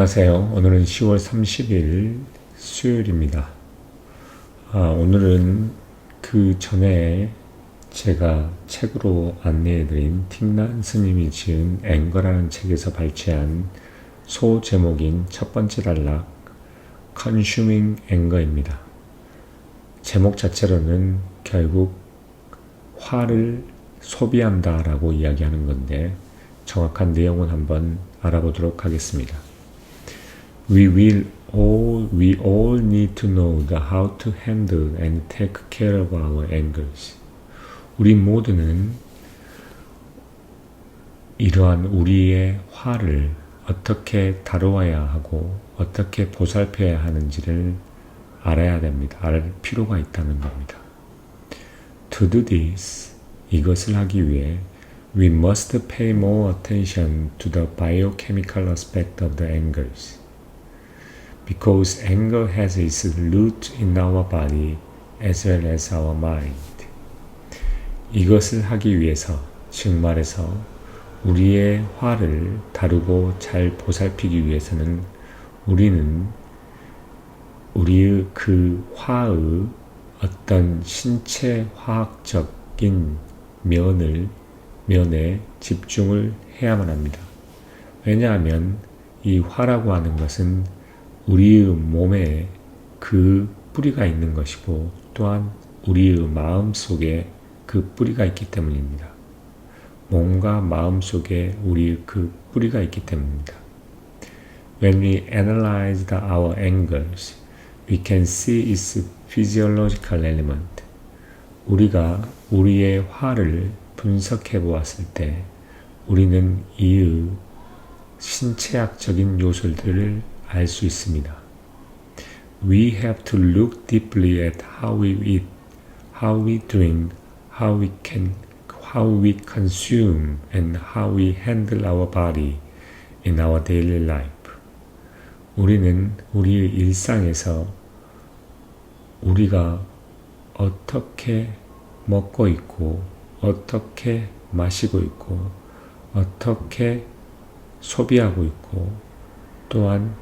안녕하세요. 오늘은 10월 30일 수요일입니다. 오늘은 그 전에 제가 책으로 안내해드린 틱난 스님이 지은 앵거라는 책에서 발췌한 소제목인 첫 번째 단락 Consuming Anger입니다. 제목 자체로는 결국 화를 소비한다 라고 이야기하는 건데 정확한 내용은 한번 알아보도록 하겠습니다. We all need to know how to handle and take care of our angers. 우리 모두는 이러한 우리의 화를 어떻게 다루어야 하고 어떻게 보살펴야 하는지를 알아야 됩니다. 알 필요가 있다는 겁니다. To do this, 이것을 하기 위해 we must pay more attention to the biochemical aspect of the angers. Because anger has its root in our body as well as our mind. 이것을 하기 위해서, 즉 말해서 우리의 화를 다루고 잘 보살피기 위해서는 우리는 우리의 그 화의 어떤 신체 화학적인 면에 집중을 해야만 합니다. 왜냐하면 이 화라고 하는 것은 우리의 몸에 그 뿌리가 있는 것이고 또한 우리의 마음 속에 그 뿌리가 있기 때문입니다. 몸과 마음 속에 우리의 그 뿌리가 있기 때문입니다. When we analyze our angers, we can see its physiological element. 우리가 우리의 화를 분석해 보았을 때 우리는 이의 신체학적인 요소들을 알 수 있습니다. We have to look deeply at how we eat, how we drink, how we consume, and how we handle our body in our daily life. 우리는 우리의 일상에서 우리가 어떻게 먹고 있고, 어떻게 마시고 있고, 어떻게 소비하고 있고, 또한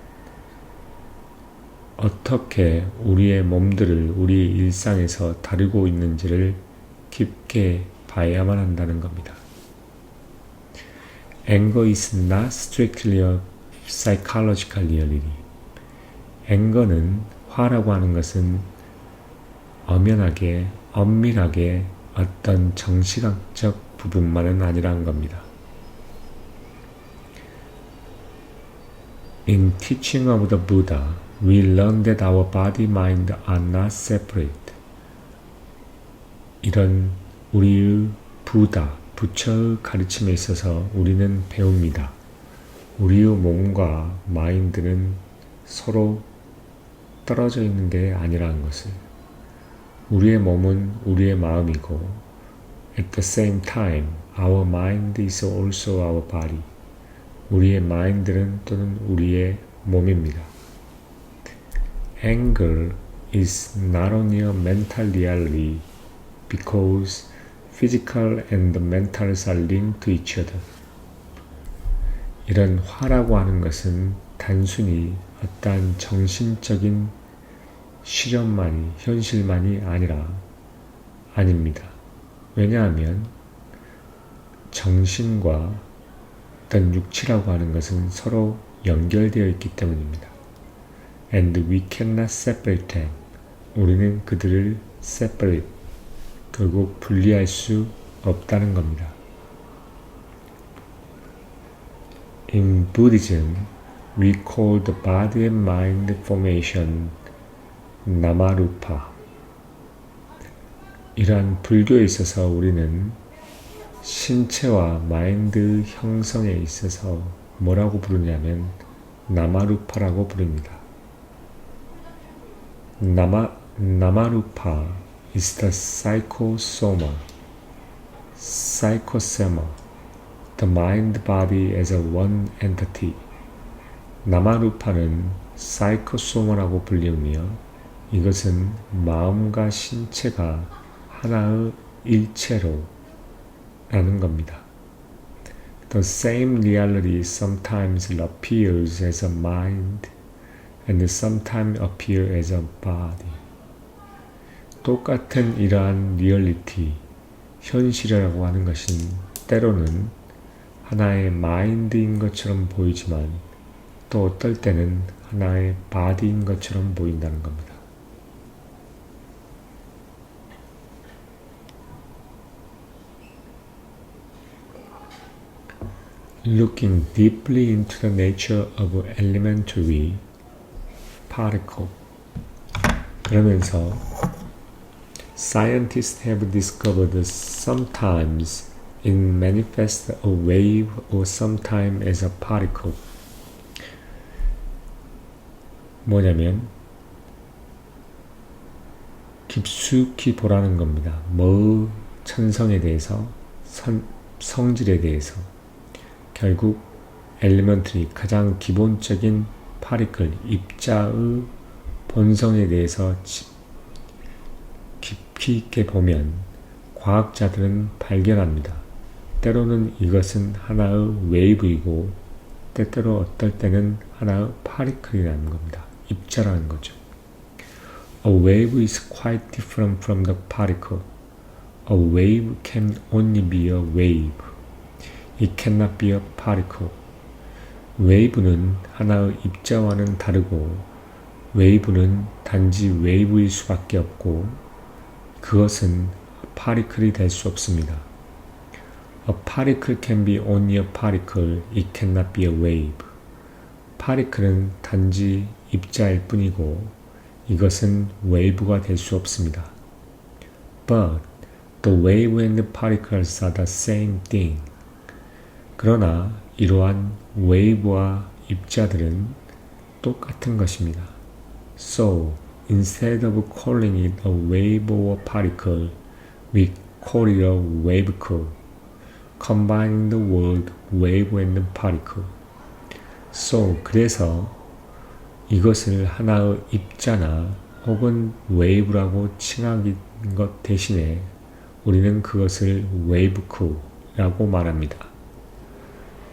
어떻게 우리의 몸들을 우리의 일상에서 다루고 있는지를 깊게 봐야만 한다는 겁니다. Anger is not strictly a psychological reality. Anger는 화라고 하는 것은 엄밀하게 어떤 정신학적 부분만은 아니라는 겁니다. In teaching of the Buddha, we learn that our body, mind are not separate. 이런 우리의 부처의 가르침에 있어서 우리는 배웁니다. 우리의 몸과 마인드는 서로 떨어져 있는 게 아니라는 것을. 우리의 몸은 우리의 마음이고, at the same time, our mind is also our body. 우리의 마인드는 또는 우리의 몸입니다. Anger is not only a mental reality because physical and mental are linked to each other. 이런 화라고 하는 것은 단순히 어떠한 정신적인 현실만이 아닙니다. 왜냐하면 정신과 어떤 육체라고 하는 것은 서로 연결되어 있기 때문입니다. And we cannot separate them. 우리는 그들을 separate, 결국 분리할 수 없다는 겁니다. In Buddhism, we call the body and mind formation Namarupa. 이러한 불교에 있어서 우리는 신체와 마인드 형성에 있어서 뭐라고 부르냐면 나마루파라고 부릅니다. Namarupa is the psychosoma, the mind body as a one entity. 나마루파는 사이코소마라고 불리우며 이것은 마음과 신체가 하나의 일체로 라는 겁니다. The same reality sometimes appears as a mind and sometimes appears as a body. 똑같은 이러한 리얼리티, 현실이라고 하는 것은 때로는 하나의 마인드인 것처럼 보이지만 또 어떨 때는 하나의 바디인 것처럼 보인다는 겁니다. Looking deeply into the nature of elementary particle. 그러면서 scientists have discovered sometimes it manifests a wave or sometimes as a particle. 뭐냐면 깊숙이 보라는 겁니다. 천성에 대해서, 성질에 대해서. 결국 엘리먼트리, 가장 기본적인 파리클, 입자의 본성에 대해서 깊이 있게 보면 과학자들은 발견합니다. 때로는 이것은 하나의 웨이브이고 때때로 어떨 때는 하나의 파리클이라는 겁니다. 입자라는 거죠. A wave is quite different from the particle. A wave can only be a wave. It cannot be a particle. 웨이브는 하나의 입자와는 다르고 웨이브는 단지 웨이브일 수밖에 없고 그것은 파리클이 될 수 없습니다. A particle can be only a particle. It cannot be a wave. 파리클은 단지 입자일 뿐이고 이것은 웨이브가 될 수 없습니다. But the wave and the particles are the same thing. 그러나 이러한 웨이브와 입자들은 똑같은 것입니다. So, instead of calling it a wave or particle, we call it a wavecle, combining the word wave and particle. So, 그래서 이것을 하나의 입자나 혹은 웨이브라고 칭하는 것 대신에 우리는 그것을 wavecool라고 말합니다.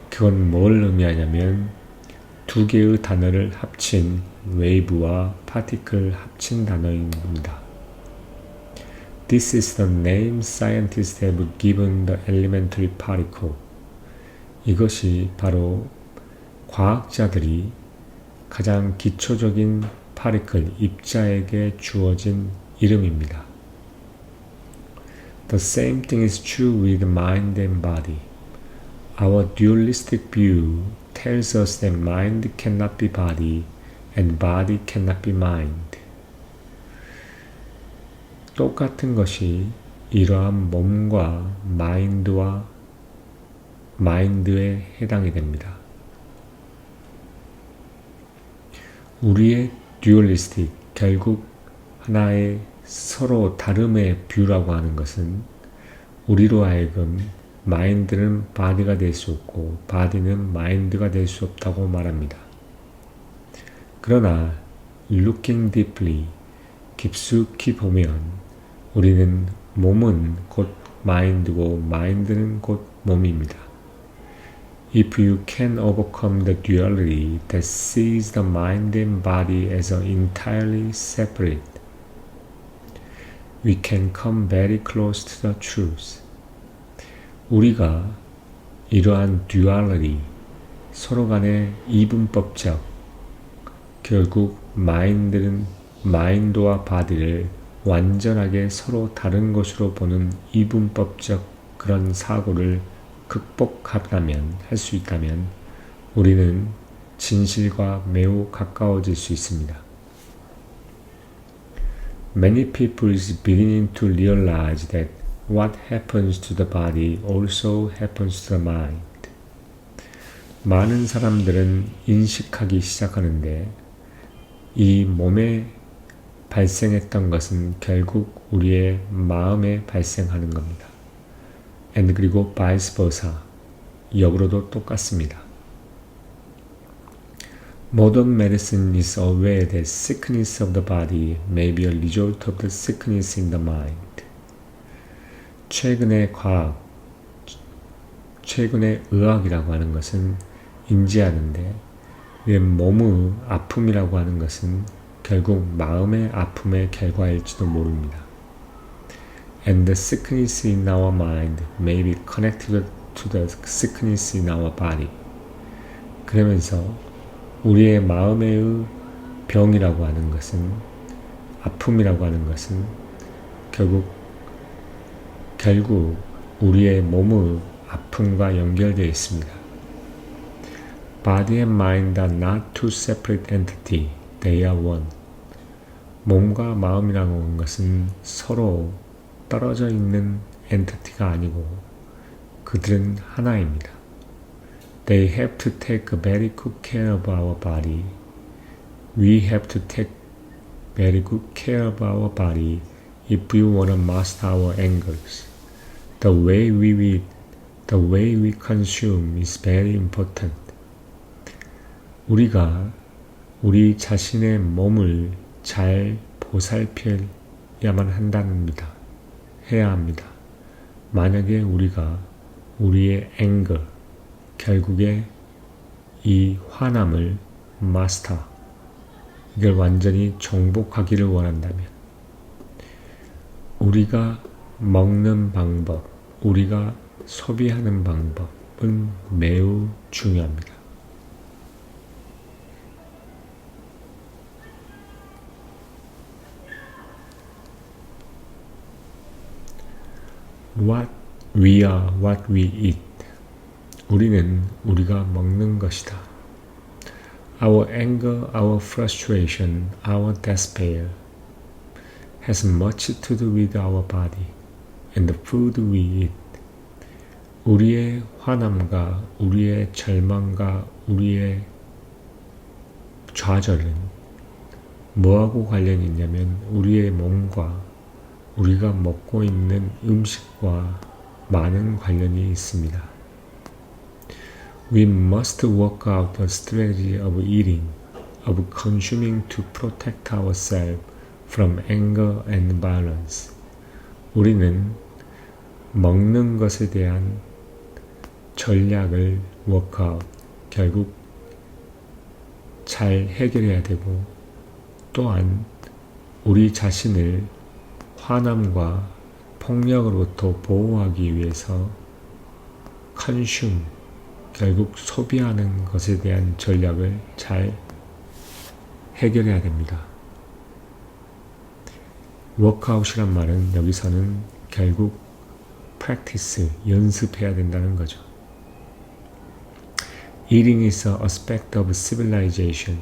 그건 뭘 의미하냐면 두 개의 단어를 합친 웨이브와 파티클 합친 단어인 겁니다. This is the name scientists have given the elementary particle. 이것이 바로 과학자들이 가장 기초적인 파티클, 입자에게 주어진 이름입니다. The same thing is true with mind and body. Our dualistic view tells us that mind cannot be body and body cannot be mind. 똑같은 것이 이러한 몸과 마인드에 해당이 됩니다. 우리의 듀얼리스틱, 결국 하나의 서로 다름의 뷰라고 하는 것은 우리로 하여금 마인드는 바디가 될 수 없고 바디는 마인드가 될 수 없다고 말합니다. 그러나 looking deeply, 깊숙이 보면 우리는 몸은 곧 마인드고 마인드는 곧 몸입니다. If you can overcome the duality that sees the mind and body as entirely separate, we can come very close to the truth. 우리가 이러한 듀얼리티, 서로 간의 이분법적, 결국 마인드와 바디를 완전하게 서로 다른 것으로 보는 이분법적 그런 사고를 할 수 있다면 우리는 진실과 매우 가까워질 수 있습니다. Many people is beginning to realize that what happens to the body also happens to the mind. 많은 사람들은 인식하기 시작하는데 이 몸에 발생했던 것은 결국 우리의 마음에 발생하는 겁니다. and 그리고 vice versa, 역으로도 똑같습니다. Modern medicine is aware that sickness of the body may be a result of the sickness in the mind. 최근의 과학, 최근에 의학이라고 하는 것은 인지하는데 우리의 몸의 아픔이라고 하는 것은 결국 마음의 아픔의 결과일지도 모릅니다. And the sickness in our mind may be connected to the sickness in our body. 그러면서 우리의 마음의 병이라고 하는 것은, 아픔이라고 하는 것은 결국 우리의 몸의 아픔과 연결되어 있습니다. Body and mind are not two separate entities. They are one. 몸과 마음이라고 하는 것은 서로 떨어져 있는 엔티티가 아니고 그들은 하나입니다. They have to take very good care of our body. We have to take very good care of our body if we want to master our angers. The way we eat, the way we consume is very important. 우리가 우리 자신의 몸을 잘 보살펴야만 해야 합니다. 만약에 우리가 우리의 anger, 결국에 이 화남을 마스터, 이걸 완전히 정복하기를 원한다면 우리가 먹는 방법, 우리가 소비하는 방법은 매우 중요합니다. What we are, what we eat. 우리는 우리가 먹는 것이다. Our anger, our frustration, our despair has much to do with our body and the food we eat. 우리의 화남과 우리의 절망과 우리의 좌절은 뭐하고 관련이 있냐면 우리의 몸과 우리가 먹고 있는 음식과 많은 관련이 있습니다. We must work out a strategy of eating, of consuming to protect ourselves from anger and violence. 우리는 먹는 것에 대한 전략을 workout, 결국 잘 해결해야 되고 또한 우리 자신을 화남과 폭력으로부터 보호하기 위해서 consume, 결국 소비하는 것에 대한 전략을 잘 해결해야 됩니다. 워크아웃이란 말은 여기서는 결국 practice, 연습해야 된다는 거죠. Eating is an aspect of civilization.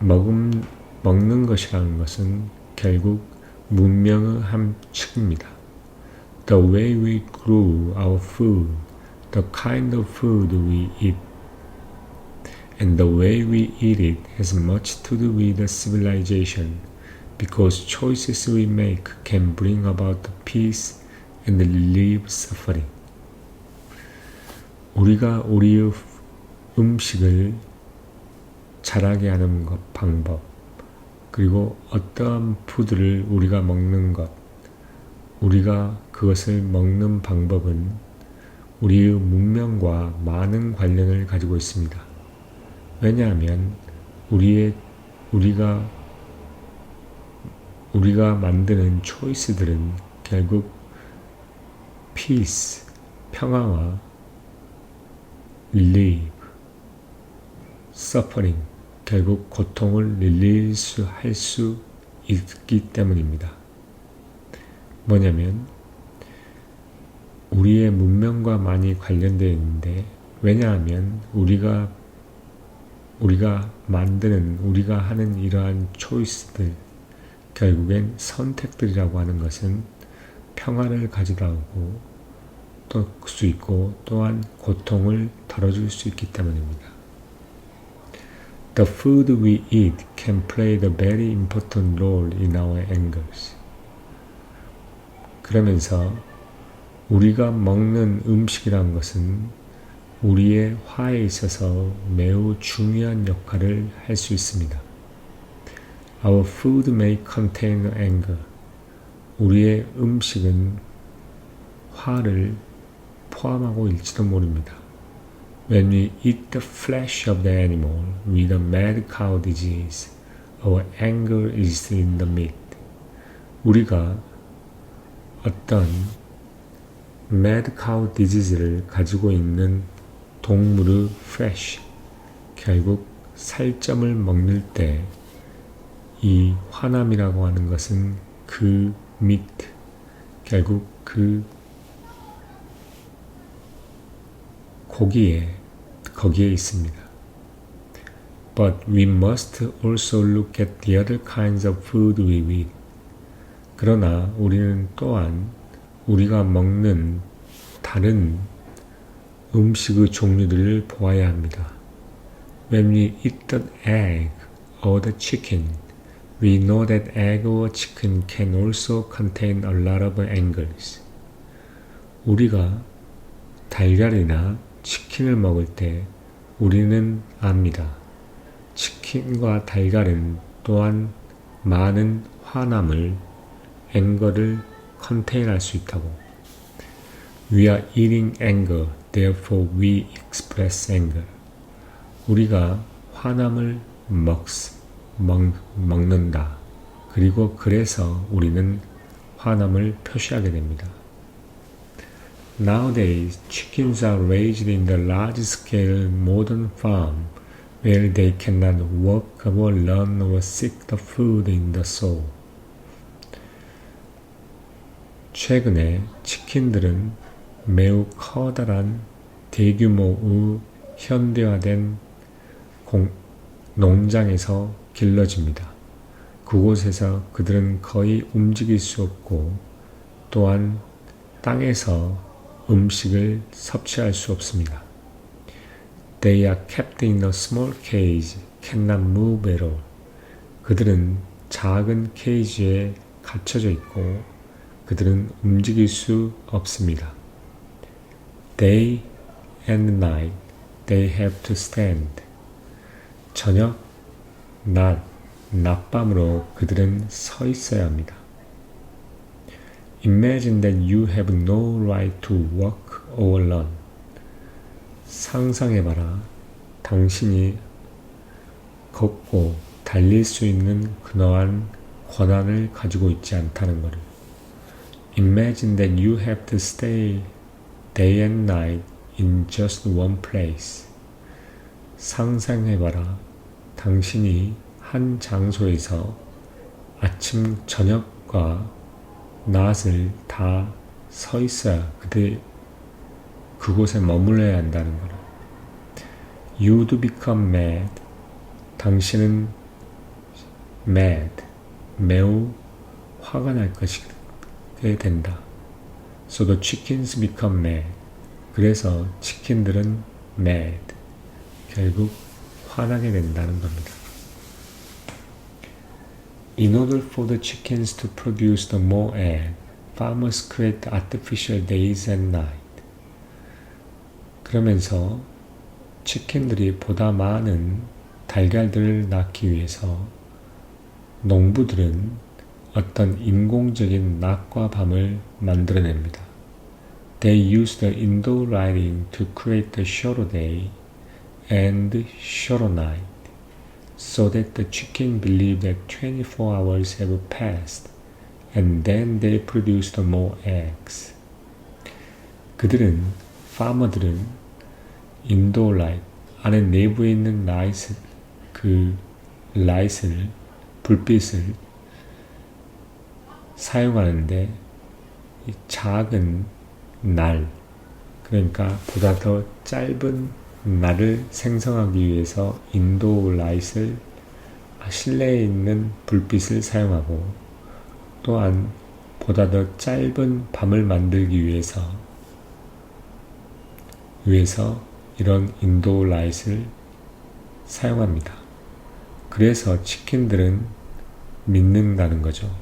먹는 것이라는 것은 결국 문명의 한 축입니다. The way we grow our food, the kind of food we eat, and the way we eat it has much to do with the civilization, because choices we make can bring about peace and relieve suffering. 우리가 우리의 음식을 자라게 하는 방법, 그리고 어떠한 푸드를 우리가 먹는 것, 우리가 그것을 먹는 방법은 우리의 문명과 많은 관련을 가지고 있습니다. 왜냐하면 우리가 만드는 초이스들은 결국 peace, 평화와 relieve, suffering, 결국 고통을 할 수 있기 때문입니다. 뭐냐면 우리의 문명과 많이 관련되어 있는데, 왜냐하면 우리가 하는 이러한 초이스들, 결국엔 선택들이라고 하는 것은 평화를 가져다 오고 또 수 있고 또한 고통을 덜어줄 수 있기 때문입니다. The food we eat can play a very important role in our angers. 그러면서 우리가 먹는 음식이란 것은 우리의 화에 있어서 매우 중요한 역할을 할 수 있습니다. Our food may contain anger. 우리의 음식은 화를 포함하고 일지도 모릅니다. When we eat the flesh of the animal with a mad cow disease, our anger is in the meat. 우리가 어떤 mad cow disease를 가지고 있는 동물의 flesh, 결국 살점을 먹는 때 이 화남이라고 하는 것은 그 meat, 결국 그 거기에 있습니다. But we must also look at the other kinds of food we eat. 그러나 우리는 또한 우리가 먹는 다른 음식의 종류들을 보아야 합니다. When we eat the egg or the chicken, we know that egg or chicken can also contain a lot of angers. 우리가 달걀이나 치킨을 먹을 때 우리는 압니다. 치킨과 달걀은 또한 많은 화남을, 앵거를 컨테인할 수 있다고. We are eating anger, therefore we express anger. 우리가 화남을 먹는다. 그리고 그래서 우리는 화남을 표시하게 됩니다. Nowadays, chickens are raised in the large-scale modern farm where they cannot walk or run or seek the food in the soil. 최근에 치킨들은 매우 커다란 대규모의 현대화된 농장에서 길러집니다. 그곳에서 그들은 거의 움직일 수 없고 또한 땅에서 음식을 섭취할 수 없습니다. They are kept in a small cage, cannot move at all. 그들은 작은 케이지에 갇혀져 있고 그들은 움직일 수 없습니다. Day and night, they have to stand. 저녁, 낮밤으로 그들은 서 있어야 합니다. Imagine that you have no right to walk or run. 상상해봐라. 당신이 걷고 달릴 수 있는 그러한 권한을 가지고 있지 않다는 것을. Imagine that you have to stay day and night in just one place. 상상해봐라. 당신이 한 장소에서 아침, 저녁과 낮을 다 서 있어야 그곳에 머물러야 한다는 거라. You'd become mad. 당신은 mad, 매우 화가 날 것이게 된다. So the chickens become mad. 그래서 치킨들은 mad, 결국 화나게 된다는 겁니다. In order for the chickens to produce the more egg, farmers create artificial days and night. 그러면서 치킨들이 보다 많은 달걀들을 낳기 위해서 농부들은 어떤 인공적인 낮과 밤을 만들어냅니다. They use the indoor lighting to create the shorter day and shorter night, so that the chicken believe that 24 hours have passed, and then they produce the more eggs. 그들은, 파머들은 인도어 라이트, 안에 내부에 있는 불빛을 사용하는데 이 작은 날, 그러니까 보다 더 짧은 날을 생성하기 위해서 인도어 라이트를 실내에 있는 불빛을 사용하고 또한 보다 더 짧은 밤을 만들기 위해서 이런 인도어 라이트를 사용합니다. 그래서 치킨들은 믿는다는 거죠.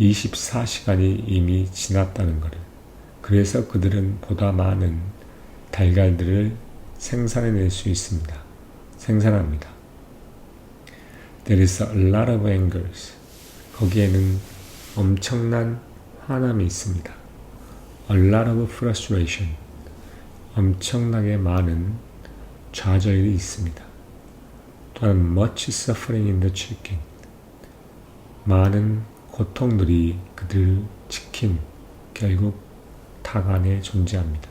24시간이 이미 지났다는 거를. 그래서 그들은 보다 많은 달걀들을 생산해낼 수 있습니다. 생산합니다. There is a lot of angers. 거기에는 엄청난 화남이 있습니다. A lot of frustration. 엄청나게 많은 좌절이 있습니다. 또한 much suffering in the chicken. 많은 고통들이 그들 치킨, 결국 닭 안에 존재합니다.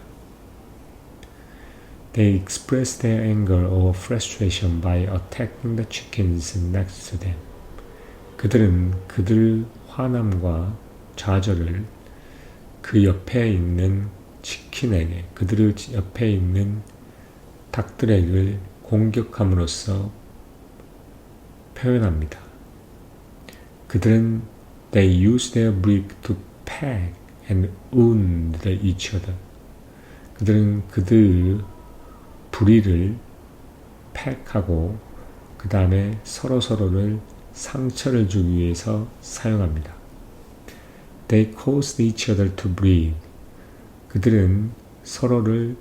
They express their anger or frustration by attacking the chickens next to them. 그들은 그들 화남과 좌절을 그 옆에 있는 치킨에게, 그들 옆에 있는 닭들에게 공격함으로써 표현합니다. 그들은 They use their beak to peck and wound each other. 그들은 그들 부리를 팩하고 그 다음에 서로서로를 상처를 주기 위해서 사용합니다. They cause each other to bleed. 그들은 서로를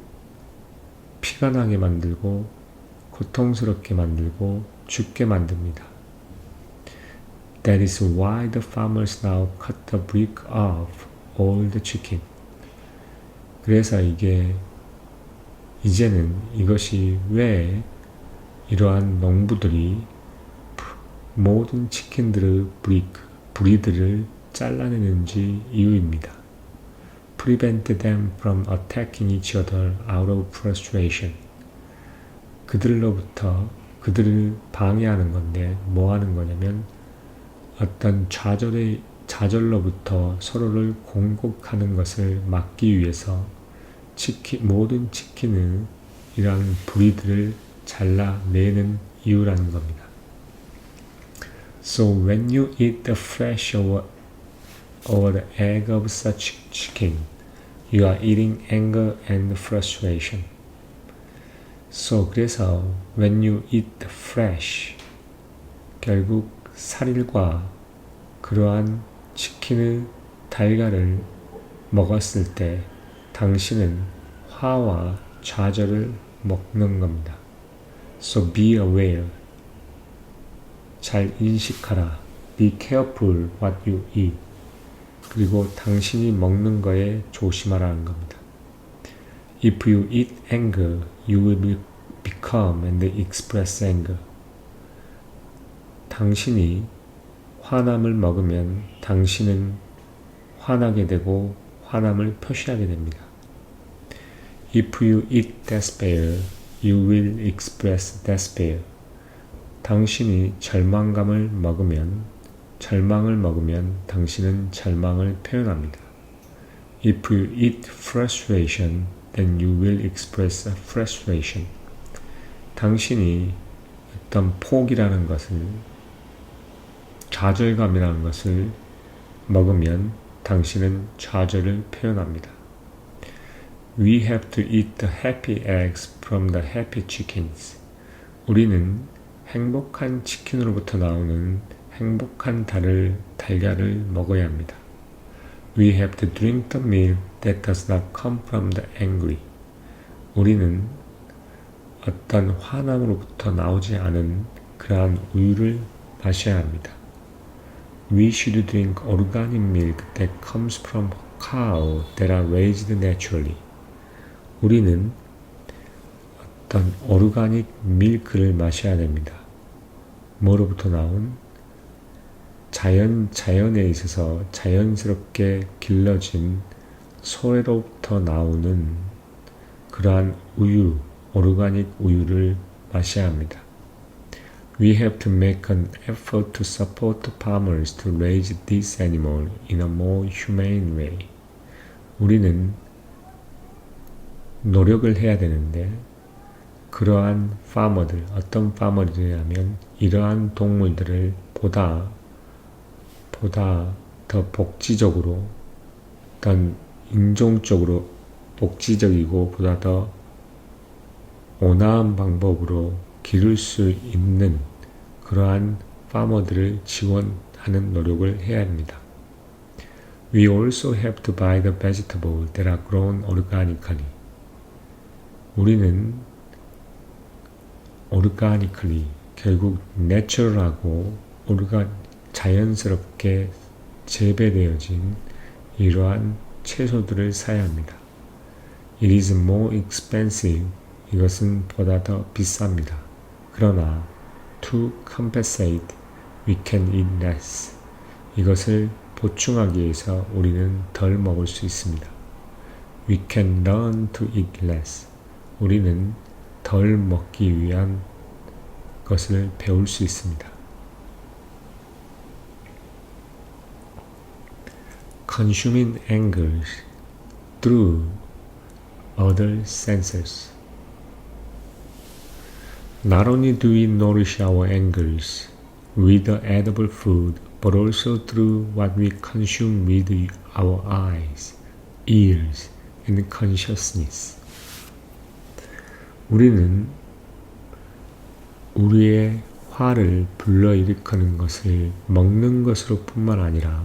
피가 나게 만들고 고통스럽게 만들고 죽게 만듭니다. That is why the farmers now cut the beak off all the chicken. 그래서 이제는 이것이 왜 이러한 농부들이 모든 치킨들의 부리들을 잘라내는지 이유입니다. Prevent them from attacking each other out of frustration. 그들로부터 그들을 방해하는 건데 뭐 하는 거냐면 어떤 좌절로부터 서로를 공격하는 것을 막기 위해서 모든 치킨은 이러한 부리들을 잘라내는 이유라는 겁니다. So when you eat the flesh or the egg of such chicken, you are eating anger and frustration. So 그래서 when you eat the flesh, 결국 살일과 그러한 치킨의 달걀을 먹었을 때 당신은 화와 좌절을 먹는 겁니다. So be aware. 잘 인식하라. Be careful what you eat. 그리고 당신이 먹는 거에 조심하라는 겁니다. If you eat anger, you will become and express anger. 당신이 화남을 먹으면 당신은 화나게 되고 화남을 표시하게 됩니다. If you eat despair, you will express despair. 당신이 절망을 먹으면 당신은 절망을 표현합니다. If you eat frustration, then you will express frustration. 당신이 어떤 포기라는 것을, 좌절감이라는 것을 먹으면 당신은 좌절을 표현합니다. We have to eat the happy eggs from the happy chickens. 우리는 행복한 치킨으로부터 나오는 행복한 달걀을 먹어야 합니다. We have to drink the milk that does not come from the angry. 우리는 어떤 화남으로부터 나오지 않은 그러한 우유를 마셔야 합니다. We should drink organic milk that comes from cows that are raised naturally. 우리는 어떤 오르가닉 밀크를 마셔야 됩니다. 뭐로부터 나온? 자연에 있어서 자연스럽게 길러진 소에로부터 나오는 그러한 우유, 오르가닉 우유를 마셔야 합니다. We have to make an effort to support the farmers to raise this animal in a more humane way. 우리는 노력을 해야 되는데 그러한 파머들, 어떤 파머들이라면 이러한 동물들을 보다 더 복지적으로, 어떤 인종적으로 복지적이고 보다 더 온화한 방법으로 기를 수 있는 그러한 파머들을 지원하는 노력을 해야 합니다. We also have to buy the vegetables that are grown organically. 우리는 organically, 결국 내추럴하고 자연스럽게 재배되어진 이러한 채소들을 사야 합니다. It is more expensive. 이것은 보다 더 비쌉니다. 그러나 to compensate, we can eat less. 이것을 보충하기 위해서 우리는 덜 먹을 수 있습니다. We can learn to eat less. 우리는 덜 먹기 위한 것을 배울 수 있습니다. Consuming anger through other senses. Not only do we nourish our angers with the edible food, but also through what we consume with our eyes, ears, and consciousness. 우리는 우리의 화를 불러일으키는 것을 먹는 것으로 뿐만 아니라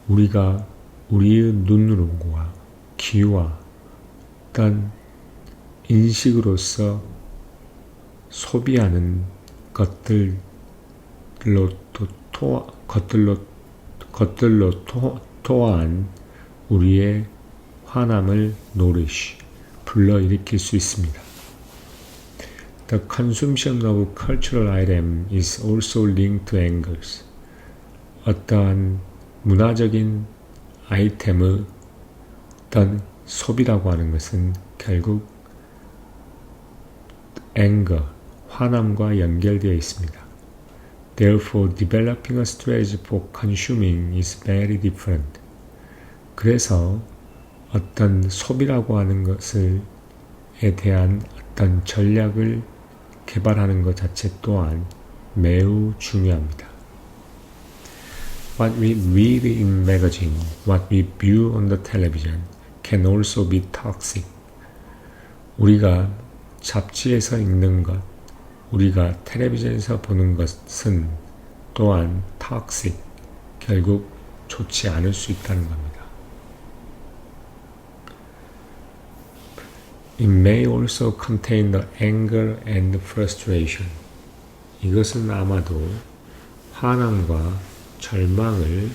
우리가 우리의 눈으로와 귀와 어떤 인식으로서 소비하는 것들로 또한 우리의 화남을 불러일으킬 수 있습니다. The consumption of cultural item is also linked to angers. 어떠한 문화적인 아이템의 어떤 소비라고 하는 것은 결국 anger, 화남과 연결되어 있습니다. Therefore, developing a strategy for consuming is very different. 그래서 어떤 소비라고 하는 것에 대한 어떤 전략을 개발하는 것 자체 또한 매우 중요합니다. What we read in magazine, what we view on the television can also be toxic. 우리가 잡지에서 읽는 것, 우리가 텔레비전에서 보는 것은 또한 toxic, 결국 좋지 않을 수 있다는 겁니다. It may also contain the anger and frustration. 이것은 아마도 화남과 절망을,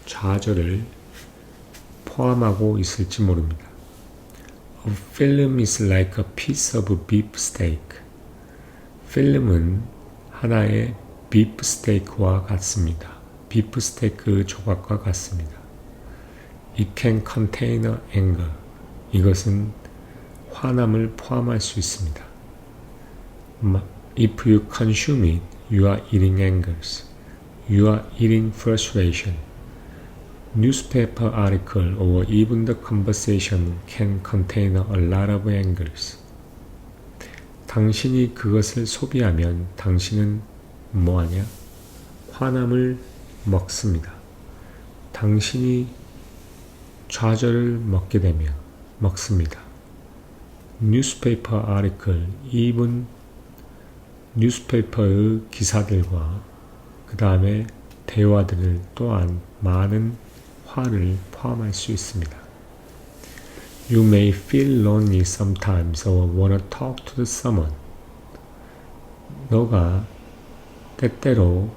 좌절을 포함하고 있을지 모릅니다. A film is like a piece of beef steak. 필름은 하나의 비프 스테이크와 같습니다. 비프 스테이크 조각과 같습니다. It can contain anger. 이것은 화남을 포함할 수 있습니다. If you consume it, you are eating angers. You are eating frustration. Newspaper article or even the conversation can contain a lot of angers. 당신이 그것을 소비하면 당신은 뭐하냐? 화남을 먹습니다. 당신이 좌절을 먹게 되면 먹습니다. Newspaper article, even 뉴스페이퍼의 기사들과 그 다음에 대화들을 또한 많은 화를 포함할 수 있습니다. You may feel lonely sometimes or want to talk to someone. 너가 때때로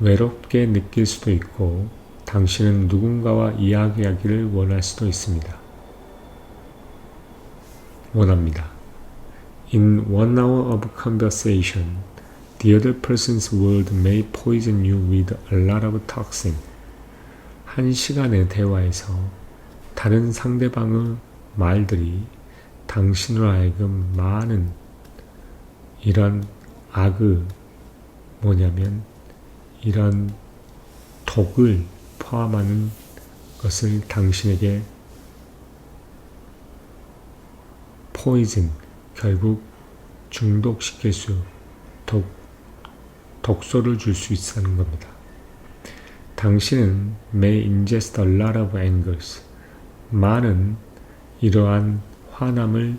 외롭게 느낄 수도 있고 당신은 누군가와 이야기하기를 원합니다. In 1 hour of conversation, the other person's word may poison you with a lot of toxin. 한 시간의 대화에서 다른 상대방의 말들이 당신으로 하여금 많은 이런 이런 독을 포함하는 것을 당신에게 poison, 결국 중독시킬 독소를 줄 수 있다는 겁니다. 당신은 may ingest a lot of angers. 많은 이러한 화남을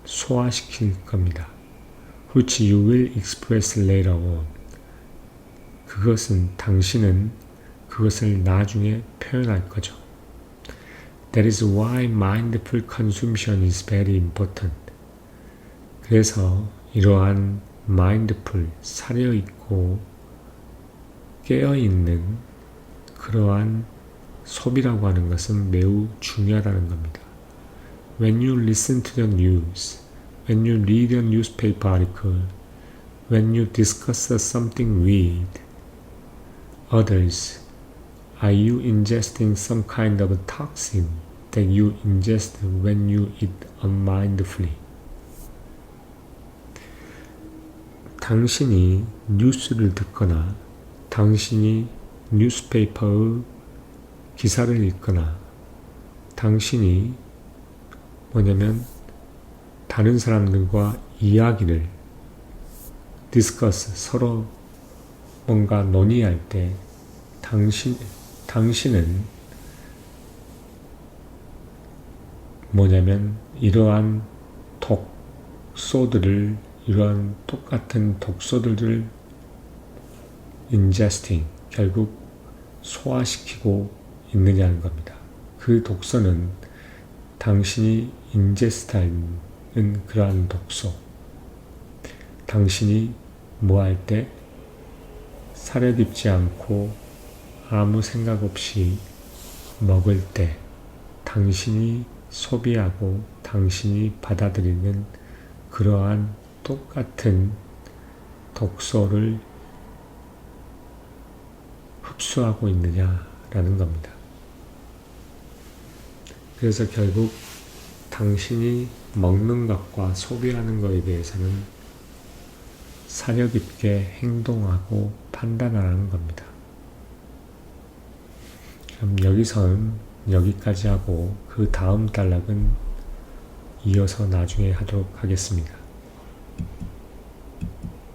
소화시킬 겁니다. which you will express later on. 당신은 그것을 나중에 표현할 거죠. That is why mindful consumption is very important. 그래서 이러한 mindful, 살려있고 깨어있는 그러한 소비라고 하는 것은 매우 중요하다는 겁니다. When you listen to the news, when you read a newspaper article, when you discuss something with others, are you ingesting some kind of toxin that you ingest when you eat unmindfully? 당신이 뉴스를 듣거나 당신이 뉴스페이퍼의 기사를 읽거나 당신이 뭐냐면 다른 사람들과 이야기를 discuss 서로 뭔가 논의할 때 당신은 뭐냐면 이러한 이러한 똑같은 독소들을 ingesting 결국 소화시키고 있느냐는 겁니다. 그 독소는 당신이 ingest하는 그러한 독소, 당신이 뭐 할 때 살에 딥지 않고 아무 생각 없이 먹을 때 당신이 소비하고 당신이 받아들이는 그러한 똑같은 독소를 흡수하고 있느냐라는 겁니다. 그래서 결국 당신이 먹는 것과 소비하는 것에 대해서는 사려 깊게 행동하고 판단하라는 겁니다. 그럼 여기서는 여기까지 하고 그 다음 단락은 이어서 나중에 하도록 하겠습니다.